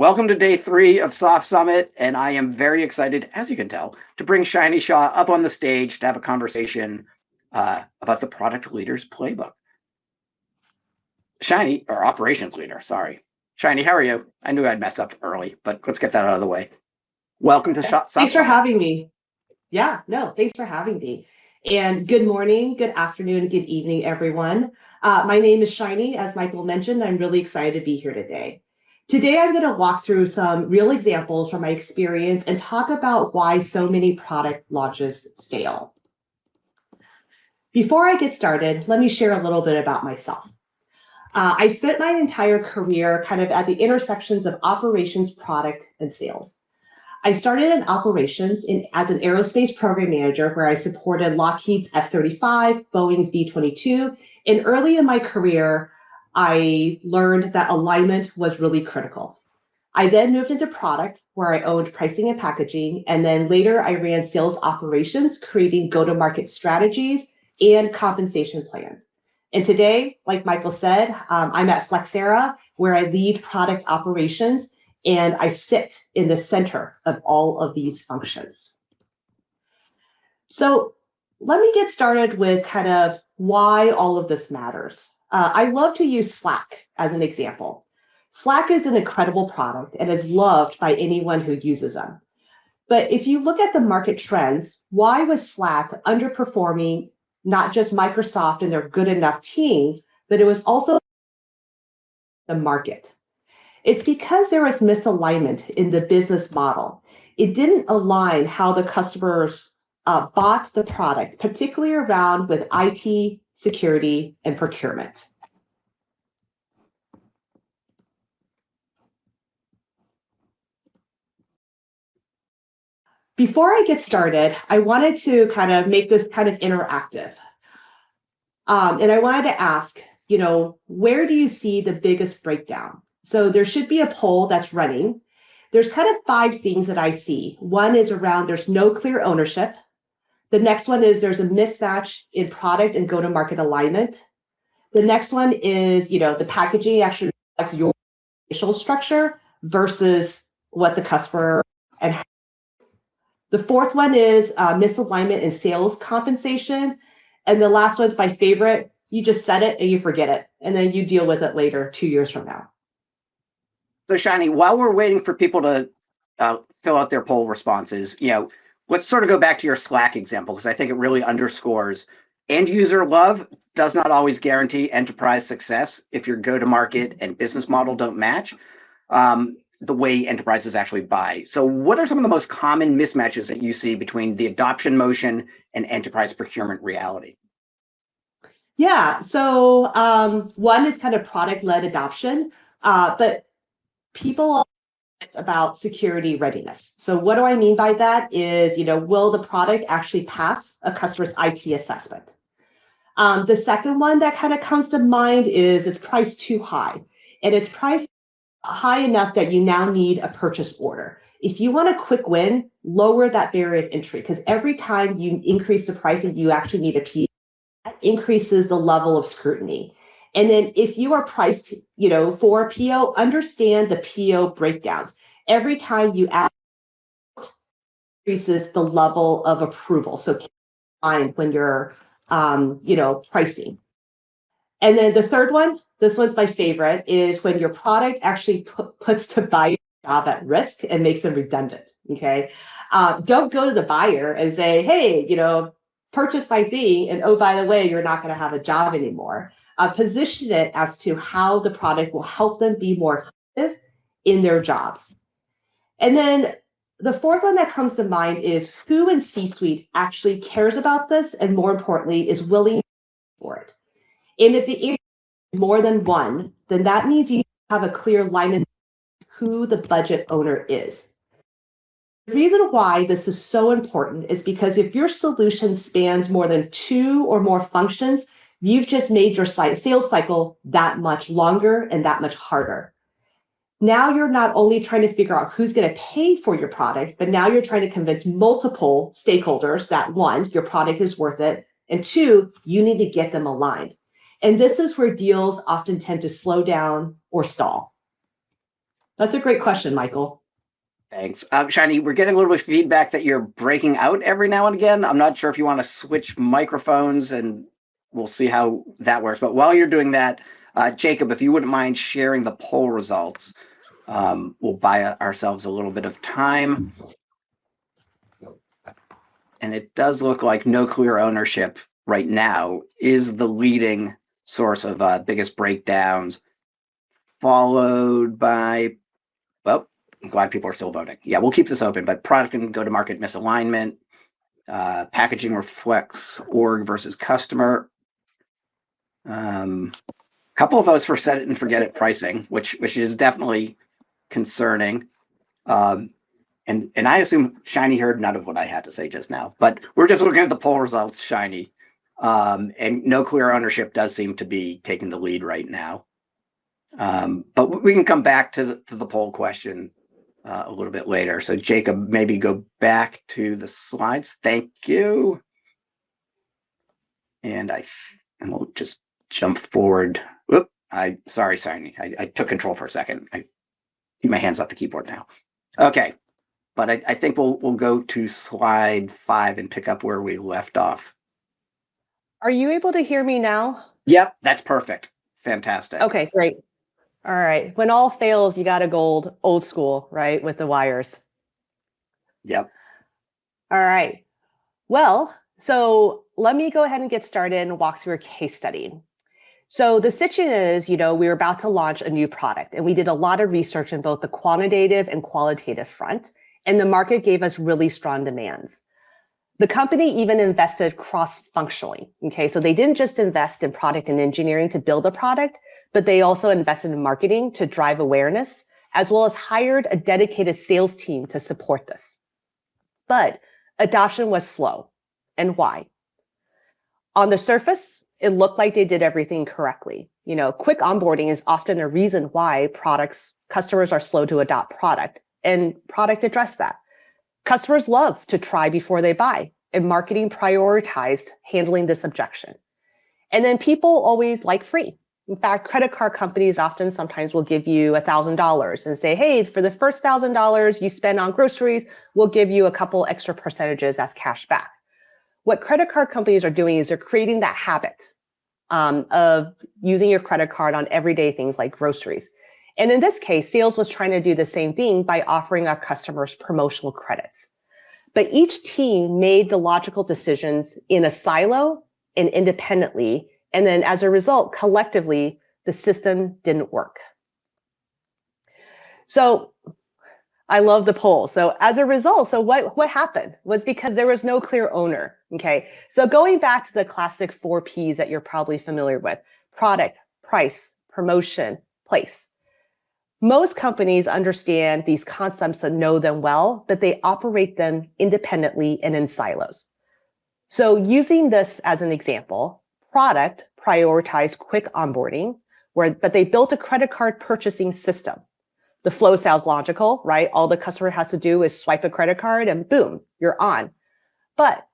Welcome to day 3 of SoftSummit, and I am very excited, as you can tell, to bring Shinie Shaw up on the stage to have a conversation about the product leader's playbook. Shinie, or operations leader, sorry. Shinie, how are you? I knew I'd mess up early, but let's get that out of the way. Welcome to SoftSummit. Thanks for having me. Thanks for having me. And good morning, good afternoon, good evening, everyone. My name is Shinie. As Michael mentioned, I'm really excited to be here today. Today, I'm going to walk through some real examples from my experience and talk about why so many product launches fail. Before I get started, let me share a little bit about myself. I spent my entire career kind of at the intersections of operations, product, and sales. I started in operations as an aerospace program manager where I supported Lockheed's F-35, Boeing's B-22, and early in my career, I learned that alignment was really critical. I then moved into product where I owned pricing and packaging, and then later I ran sales operations, creating go-to-market strategies and compensation plans. And today, like Michael said, I'm at Flexera where I lead product operations, and I sit in the center of all of these functions. So let me get started with kind of why all of this matters. I love to use Slack as an example. Slack is an incredible product and is loved by anyone who uses them. But if you look at the market trends, why was Slack underperforming not just Microsoft and their good enough teams, but it was also the market? It's because there was misalignment in the business model. It didn't align how the customers bought the product, particularly around with IT, security, and procurement. Before I get started, I wanted to kind of make this kind of interactive. And I wanted to ask, where do you see the biggest breakdown? So there should be a poll that's running. There's kind of 5 things that I see. One is around there's no clear ownership. The next one is there's a mismatch in product and go-to-market alignment. The next one is, the packaging actually reflects your initial structure versus what the customer and the fourth one is misalignment in sales compensation. And the last one's my favorite. You just set it and you forget it. And then you deal with it later, 2 years from now. So Shinie, while we're waiting for people to fill out their poll responses, let's sort of go back to your Slack example, because I think it really underscores end user love does not always guarantee enterprise success if your go-to-market and business model don't match the way enterprises actually buy. So what are some of the most common mismatches that you see between the adoption motion and enterprise procurement reality? Yeah, so one is kind of product-led adoption, but people about security readiness. So what do I mean by that is, will the product actually pass a customer's IT assessment? The second one that kind of comes to mind is it's priced too high, and it's priced high enough that you now need a purchase order. If you want a quick win, lower that barrier of entry, because every time you increase the pricing, you actually need a PO. That increases the level of scrutiny. And then if you are priced, for a PO, understand the PO breakdowns. Every time you add, increases the level of approval. So keep in mind when you're, pricing. And then the third one, this one's my favorite, is when your product actually puts the buyer job at risk and makes them redundant. Okay, don't go to the buyer and say, hey, purchase my thing, and oh, by the way, you're not going to have a job anymore. Position it as to how the product will help them be more effective in their jobs. And then the fourth one that comes to mind is who in C-suite actually cares about this and, more importantly, is willing for it. And if the answer is more than one, then that means you have a clear line of who the budget owner is. The reason why this is so important is because if your solution spans more than 2 or more functions, you've just made your sales cycle that much longer and that much harder. Now you're not only trying to figure out who's going to pay for your product, but now you're trying to convince multiple stakeholders that 1, your product is worth it, and 2, you need to get them aligned. And this is where deals often tend to slow down or stall. That's a great question, Michael. Thanks. Shinie, we're getting a little bit of feedback that you're breaking out every now and again. I'm not sure if you want to switch microphones, and we'll see how that works. But while you're doing that, Jacob, if you wouldn't mind sharing the poll results, we'll buy ourselves a little bit of time. And it does look like no clear ownership right now is the leading source of biggest breakdowns, followed by, well, I'm glad people are still voting. Yeah, we'll keep this open, but product and go-to-market misalignment, packaging reflects org versus customer. Couple of votes for set it and forget it pricing, which is definitely concerning. And I assume Shinie heard none of what I had to say just now, but we're just looking at the poll results, Shinie. And no clear ownership does seem to be taking the lead right now. But we can come back to the poll question a little bit later. So Jacob, maybe go back to the slides. Thank you. And we'll just jump forward. Whoop, sorry, I took control for a second. I keep my hands off the keyboard now. Okay, but I think we'll go to slide 5 and pick up where we left off. Are you able to hear me now? Yep, that's perfect. Fantastic. Okay, great. All right. When all fails, you got to go old school, right? With the wires. Yep. All right. Well, so let me go ahead and get started and walk through a case study. So the situation is, we were about to launch a new product, and we did a lot of research in both the quantitative and qualitative front, and the market gave us really strong demands. The company even invested cross-functionally. Okay, so they didn't just invest in product and engineering to build a product, but they also invested in marketing to drive awareness, as well as hired a dedicated sales team to support this. But adoption was slow. And why? On the surface, it looked like they did everything correctly. Quick onboarding is often a reason why customers are slow to adopt product, and product addressed that. Customers love to try before they buy, and marketing prioritized handling this objection. And then people always like free. In fact, credit card companies sometimes will give you $1,000 and say, hey, for the first $1,000 you spend on groceries, we'll give you a couple extra percentages as cash back. What credit card companies are doing is they're creating that habit of using your credit card on everyday things like groceries. And in this case, sales was trying to do the same thing by offering our customers promotional credits. But each team made the logical decisions in a silo and independently. And then as a result, collectively, the system didn't work. So I love the poll. So as a result, what happened was because there was no clear owner. Okay. So going back to the classic 4 Ps that you're probably familiar with: product, price, promotion, place. Most companies understand these concepts and know them well, but they operate them independently and in silos. So using this as an example, product prioritized quick onboarding, but they built a credit card purchasing system. The flow sounds logical, right? All the customer has to do is swipe a credit card and boom, you're on. But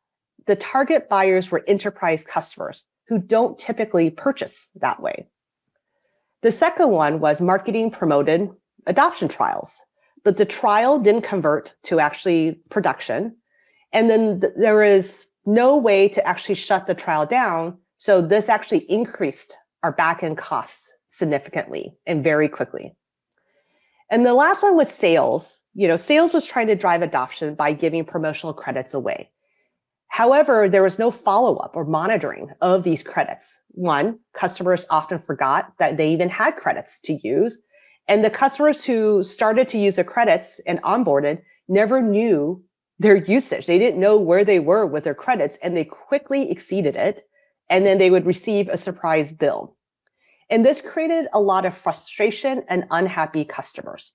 the target buyers were enterprise customers who don't typically purchase that way. The second one was marketing promoted adoption trials, but the trial didn't convert to actually production. And then there is no way to actually shut the trial down. So this actually increased our back-end costs significantly and very quickly. And the last one was sales. Sales was trying to drive adoption by giving promotional credits away. However, there was no follow-up or monitoring of these credits. One, customers often forgot that they even had credits to use. And the customers who started to use the credits and onboarded never knew their usage. They didn't know where they were with their credits, and they quickly exceeded it. And then they would receive a surprise bill. And this created a lot of frustration and unhappy customers.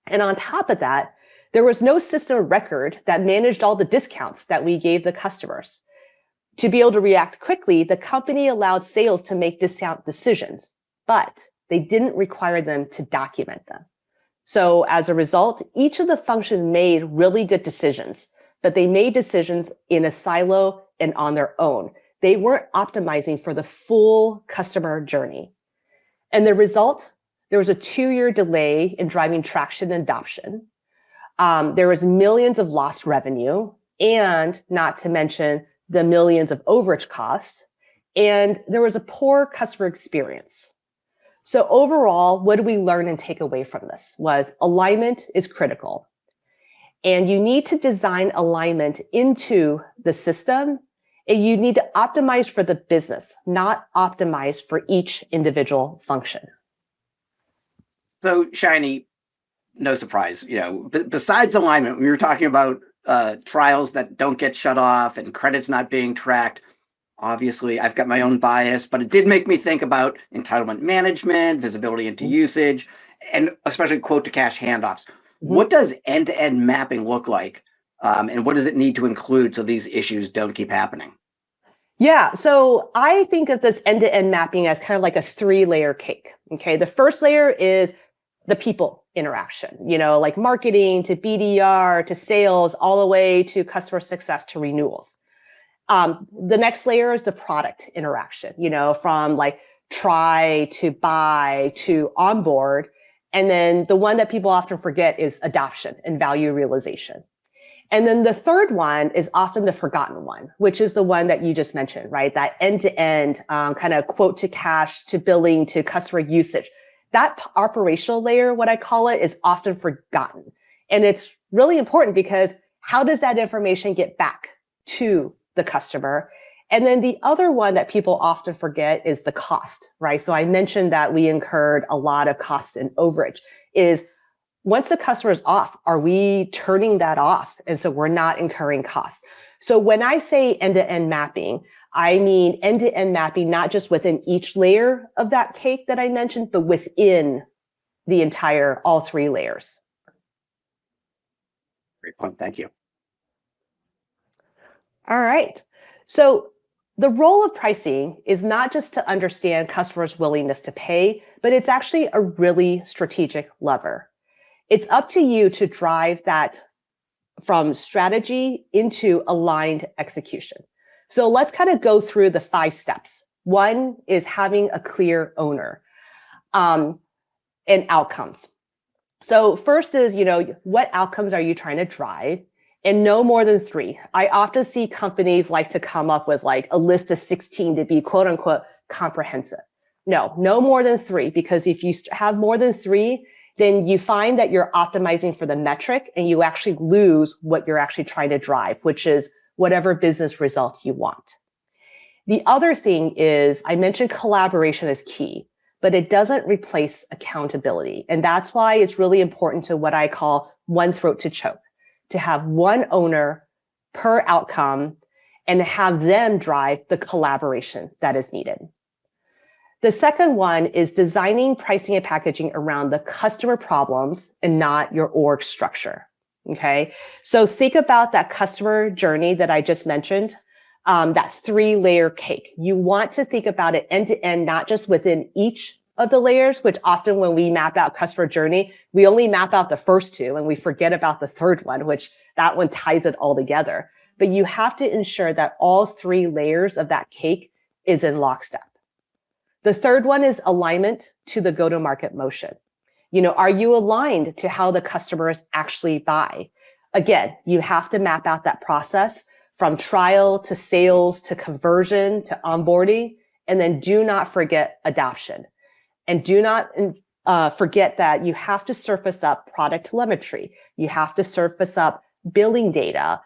And on top of that, there was no system of record that managed all the discounts that we gave the customers. To be able to react quickly, the company allowed sales to make discount decisions, but they didn't require them to document them. So as a result, each of the functions made really good decisions, but they made decisions in a silo and on their own. They weren't optimizing for the full customer journey. And the result, there was a 2-year delay in driving traction and adoption. There was millions of lost revenue, and not to mention the millions of overage costs. And there was a poor customer experience. So overall, what do we learn and take away from this was alignment is critical. And you need to design alignment into the system, and you need to optimize for the business, not optimize for each individual function. So, Shinie, no surprise, besides alignment, we were talking about trials that don't get shut off and credits not being tracked. Obviously, I've got my own bias, but it did make me think about entitlement management, visibility into usage, and especially quote-to-cash handoffs. What does end-to-end mapping look like, and what does it need to include so these issues don't keep happening? Yeah, so I think of this end-to-end mapping as kind of like a 3-layer cake. Okay, the first layer is the people interaction, like marketing to BDR to sales, all the way to customer success to renewals. The next layer is the product interaction, from like try to buy to onboard. And then the one that people often forget is adoption and value realization. And then the third one is often the forgotten one, which is the one that you just mentioned, right? That end-to-end kind of quote to cash to billing to customer usage. That operational layer, what I call it, is often forgotten. And it's really important because how does that information get back to the customer? And then the other one that people often forget is the cost, right? So I mentioned that we incurred a lot of costs and overage. Is once the customer is off, are we turning that off? And so we're not incurring costs. So when I say end-to-end mapping, I mean end-to-end mapping, not just within each layer of that cake that I mentioned, but within the entire, all 3 layers. Great point. Thank you. All right. So the role of pricing is not just to understand customers' willingness to pay, but it's actually a really strategic lever. It's up to you to drive that from strategy into aligned execution. So let's kind of go through the 5 steps. One is having a clear owner and outcomes. So first is, what outcomes are you trying to drive? And no more than 3. I often see companies like to come up with like a list of 16 to be quote unquote comprehensive. No more than 3, because if you have more than 3, then you find that you're optimizing for the metric and you actually lose what you're actually trying to drive, which is whatever business result you want. The other thing is, I mentioned collaboration is key, but it doesn't replace accountability. And that's why it's really important to what I call one throat to choke, to have one owner per outcome and have them drive the collaboration that is needed. The second one is designing pricing and packaging around the customer problems and not your org structure. Okay. So think about that customer journey that I just mentioned, that 3-layer cake. You want to think about it end to end, not just within each of the layers, which often when we map out customer journey, we only map out the first 2 and we forget about the third one, which that one ties it all together. But you have to ensure that all 3 layers of that cake is in lockstep. The third one is alignment to the go-to-market motion. Are you aligned to how the customers actually buy? Again, you have to map out that process from trial to sales to conversion to onboarding, and then do not forget adoption. And do not forget that you have to surface up product telemetry. You have to surface up billing data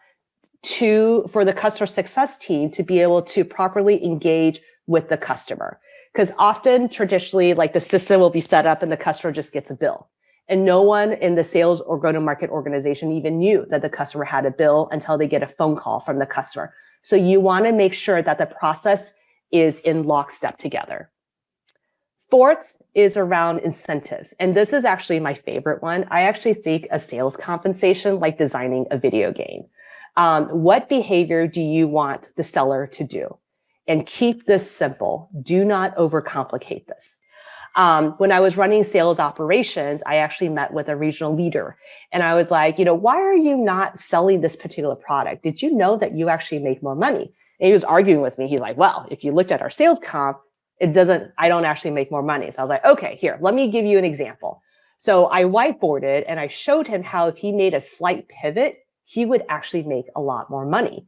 for the customer success team to be able to properly engage with the customer. Because often, traditionally, like the system will be set up and the customer just gets a bill. And no one in the sales or go-to-market organization even knew that the customer had a bill until they get a phone call from the customer. So you want to make sure that the process is in lockstep together. Fourth is around incentives. And this is actually my favorite one. I actually think a sales compensation like designing a video game. What behavior do you want the seller to do? And keep this simple. Do not overcomplicate this. When I was running sales operations, I actually met with a regional leader and I was like, why are you not selling this particular product? Did you know that you actually make more money? And he was arguing with me. He's like, well, if you looked at our sales comp, I don't actually make more money. So I was like, okay, here, let me give you an example. So I whiteboarded and I showed him how if he made a slight pivot, he would actually make a lot more money.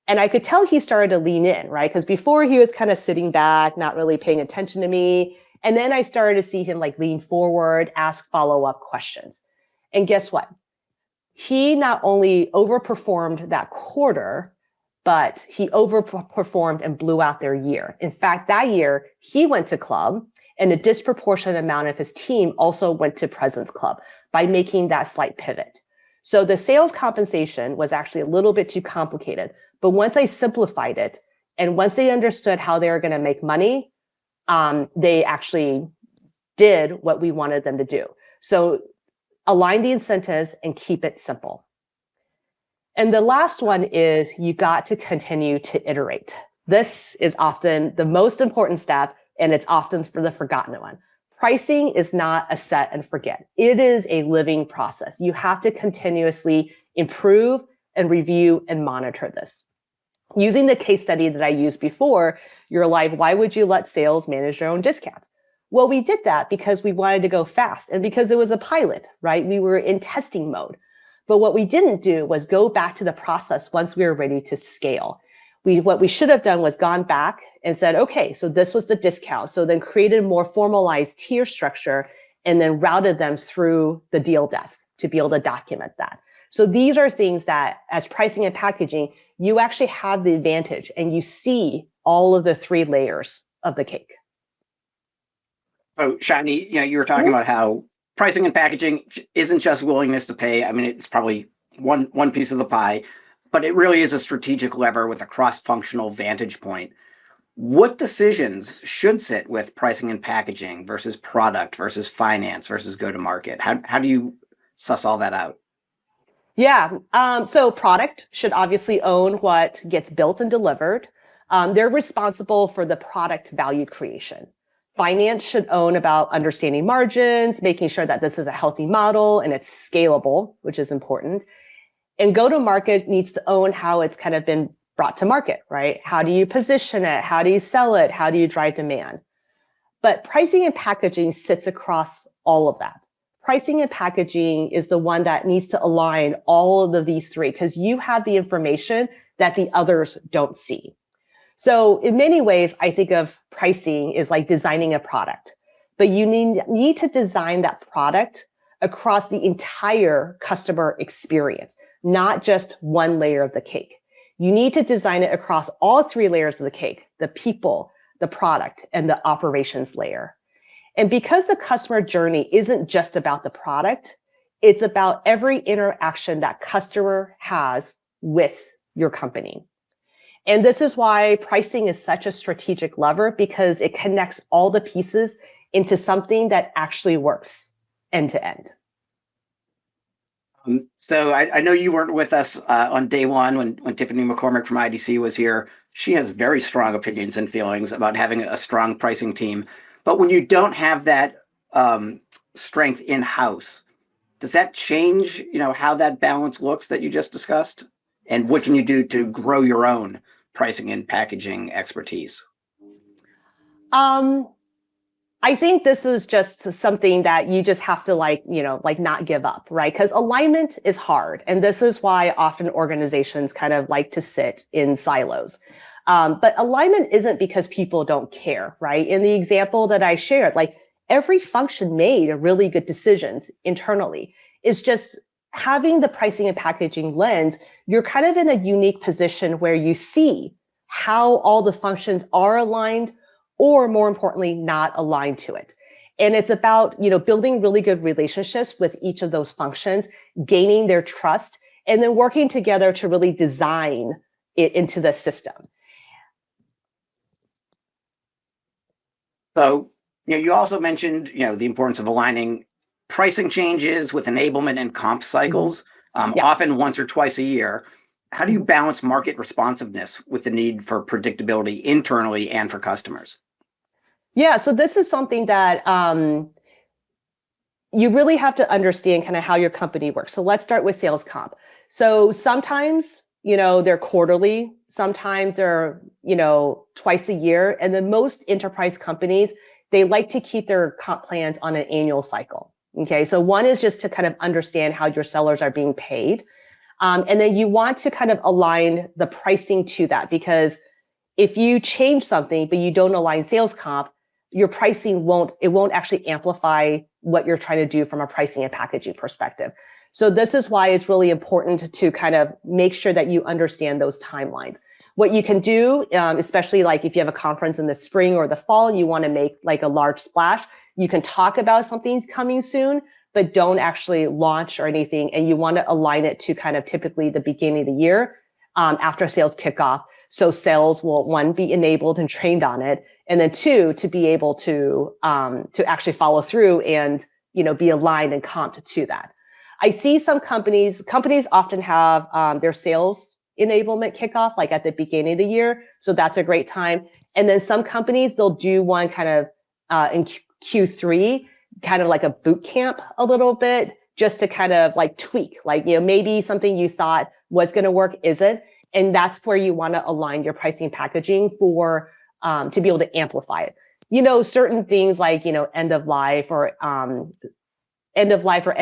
And I could tell he started to lean in, right? Because before he was kind of sitting back, not really paying attention to me. And then I started to see him like lean forward, ask follow-up questions. And guess what? He not only overperformed that quarter, but he overperformed and blew out their year. In fact, that year he went to club and a disproportionate amount of his team also went to President's Club by making that slight pivot. So the sales compensation was actually a little bit too complicated. But once I simplified it, and once they understood how they were going to make money, they actually did what we wanted them to do. So align the incentives and keep it simple. And the last one is you got to continue to iterate. This is often the most important step, and it's often for the forgotten one. Pricing is not a set and forget. It is a living process. You have to continuously improve and review and monitor this. Using the case study that I used before, you're like, why would you let sales manage their own discounts? Well, we did that because we wanted to go fast and because it was a pilot, right? We were in testing mode. But what we didn't do was go back to the process once we were ready to scale. What we should have done was gone back and said, okay, so this was the discount. So then created a more formalized tier structure and then routed them through the deal desk to be able to document that. So these are things that as pricing and packaging, you actually have the advantage and you see all of the 3 layers of the cake. Oh, Shinie, you were talking about how pricing and packaging isn't just willingness to pay. I mean, it's probably one piece of the pie, but it really is a strategic lever with a cross-functional vantage point. What decisions should sit with pricing and packaging versus product versus finance versus go-to-market? How do you suss all that out? Yeah, so product should obviously own what gets built and delivered. They're responsible for the product value creation. Finance should own about understanding margins, making sure that this is a healthy model and it's scalable, which is important. And go-to-market needs to own how it's kind of been brought to market, right? How do you position it? How do you sell it? How do you drive demand? But pricing and packaging sits across all of that. Pricing and packaging is the one that needs to align all of these 3 because you have the information that the others don't see. So in many ways, I think of pricing is like designing a product, but you need to design that product across the entire customer experience, not just one layer of the cake. You need to design it across all 3 layers of the cake, the people, the product, and the operations layer. And because the customer journey isn't just about the product, it's about every interaction that customer has with your company. And this is why pricing is such a strategic lever because it connects all the pieces into something that actually works end to end. So I know you weren't with us on day one when Tiffany McCormick from IDC was here. She has very strong opinions and feelings about having a strong pricing team. But when you don't have that strength in-house, does that change, how that balance looks that you just discussed? And what can you do to grow your own pricing and packaging expertise? I think this is just something that you just have to not give up, right? Because alignment is hard. And this is why often organizations kind of like to sit in silos. But alignment isn't because people don't care, right? In the example that I shared, every function made really good decisions internally. It's just having the pricing and packaging lens, you're kind of in a unique position where you see how all the functions are aligned or more importantly, not aligned to it. And it's about, building really good relationships with each of those functions, gaining their trust, and then working together to really design it into the system. So, you also mentioned, the importance of aligning pricing changes with enablement and comp cycles, often once or twice a year. How do you balance market responsiveness with the need for predictability internally and for customers? Yeah, so this is something that you really have to understand kind of how your company works. So let's start with sales comp. So sometimes, they're quarterly. Sometimes they're, twice a year. And then most enterprise companies, they like to keep their comp plans on an annual cycle. Okay. So one is just to kind of understand how your sellers are being paid. And then you want to kind of align the pricing to that, because if you change something, but you don't align sales comp, your pricing won't actually amplify what you're trying to do from a pricing and packaging perspective. So this is why it's really important to kind of make sure that you understand those timelines. What you can do, especially like if you have a conference in the spring or the fall, you want to make like a large splash, you can talk about something's coming soon, but don't actually launch or anything. And you want to align it to kind of typically the beginning of the year after sales kickoff. So sales will, one, be enabled and trained on it. And then two, to be able to actually follow through and, be aligned and comped to that. I see some companies often have their sales enablement kickoff like at the beginning of the year. So that's a great time. And then some companies, they'll do one kind of in Q3, kind of like a boot camp a little bit, just to kind of like tweak, like, maybe something you thought was going to work isn't. And that's where you want to align your pricing and packaging for to be able to amplify it. Certain things like, end of life or end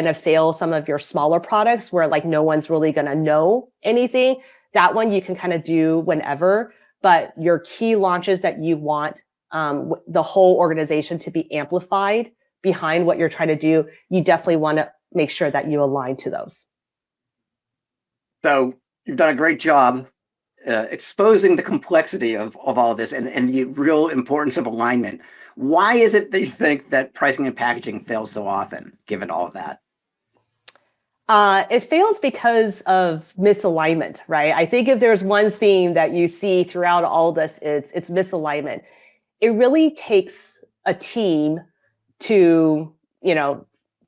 of sale, some of your smaller products where like no one's really going to know anything. That one you can kind of do whenever, but your key launches that you want the whole organization to be amplified behind what you're trying to do, you definitely want to make sure that you align to those. So you've done a great job exposing the complexity of all this and the real importance of alignment. Why is it that you think that pricing and packaging fails so often, given all of that? It fails because of misalignment, right? I think if there's one theme that you see throughout all this, it's misalignment. It really takes a team to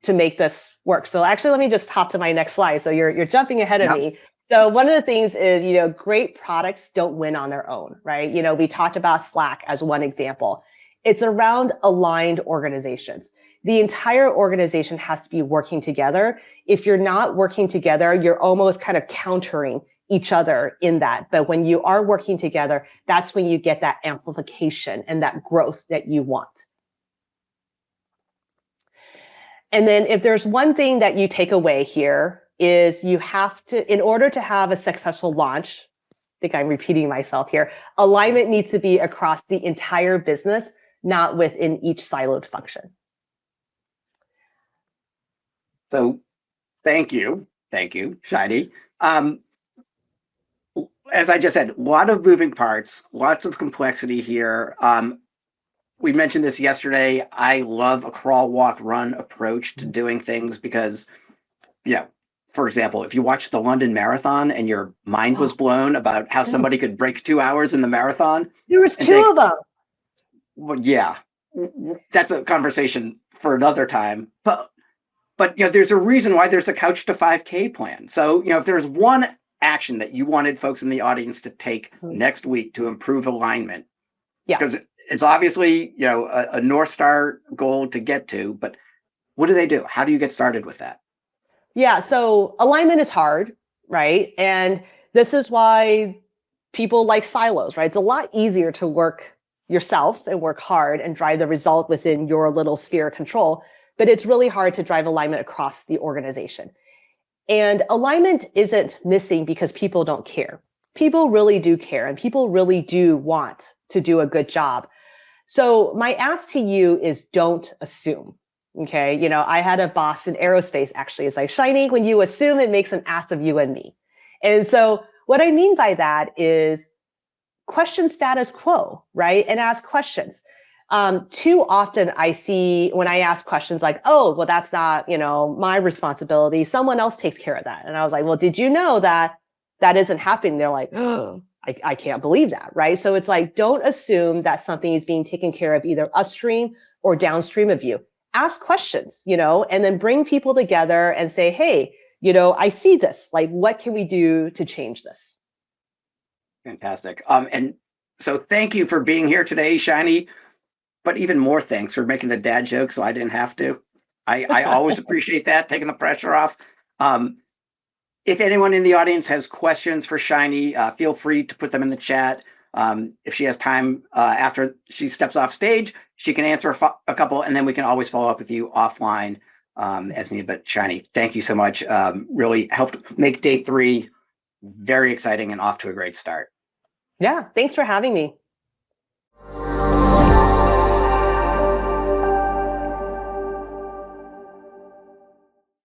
make this work. So actually, let me just hop to my next slide. So you're jumping ahead of me. So one of the things is, great products don't win on their own, right? We talked about Slack as one example. It's around aligned organizations. The entire organization has to be working together. If you're not working together, you're almost kind of countering each other in that. But when you are working together, that's when you get that amplification and that growth that you want. And then if there's one thing that you take away here is you have to, in order to have a successful launch, I think I'm repeating myself here, alignment needs to be across the entire business, not within each siloed function. So thank you, Shinie. As I just said, a lot of moving parts, lots of complexity here. We mentioned this yesterday. I love a crawl, walk, run approach to doing things because, for example, if you watch the London Marathon and your mind was blown about how somebody could break 2 hours in the marathon. There was two of them. Well, yeah, that's a conversation for another time. But there's a reason why there's a Couch to 5K plan. So, if there's one action that you wanted folks in the audience to take next week to improve alignment, because it's obviously, a North Star goal to get to, but what do they do? How do you get started with that? Yeah, so alignment is hard, right? And this is why people like silos, right? It's a lot easier to work yourself and work hard and drive the result within your little sphere of control, but it's really hard to drive alignment across the organization. And alignment isn't missing because people don't care. People really do care and people really do want to do a good job. So my ask to you is don't assume. Okay. I had a boss in aerospace actually. It's like, Shinie, when you assume, it makes an ass of you and me. And so what I mean by that is question status quo, right? And ask questions. Too often I see when I ask questions like, oh, well, that's not, my responsibility. Someone else takes care of that. And I was like, well, did you know that isn't happening? They're like, oh, I can't believe that, right? So it's like, don't assume that something is being taken care of either upstream or downstream of you. Ask questions, and then bring people together and say, hey, I see this, like, what can we do to change this? Fantastic. And so thank you for being here today, Shinie, but even more thanks for making the dad joke so I didn't have to. I always appreciate that, taking the pressure off. if anyone in the audience has questions for Shinie, feel free to put them in the chat. If she has time after she steps off stage, she can answer a couple, and then we can always follow up with you offline as needed. But Shinie, thank you so much. Really helped make day 3 very exciting and off to a great start. Yeah, thanks for having me.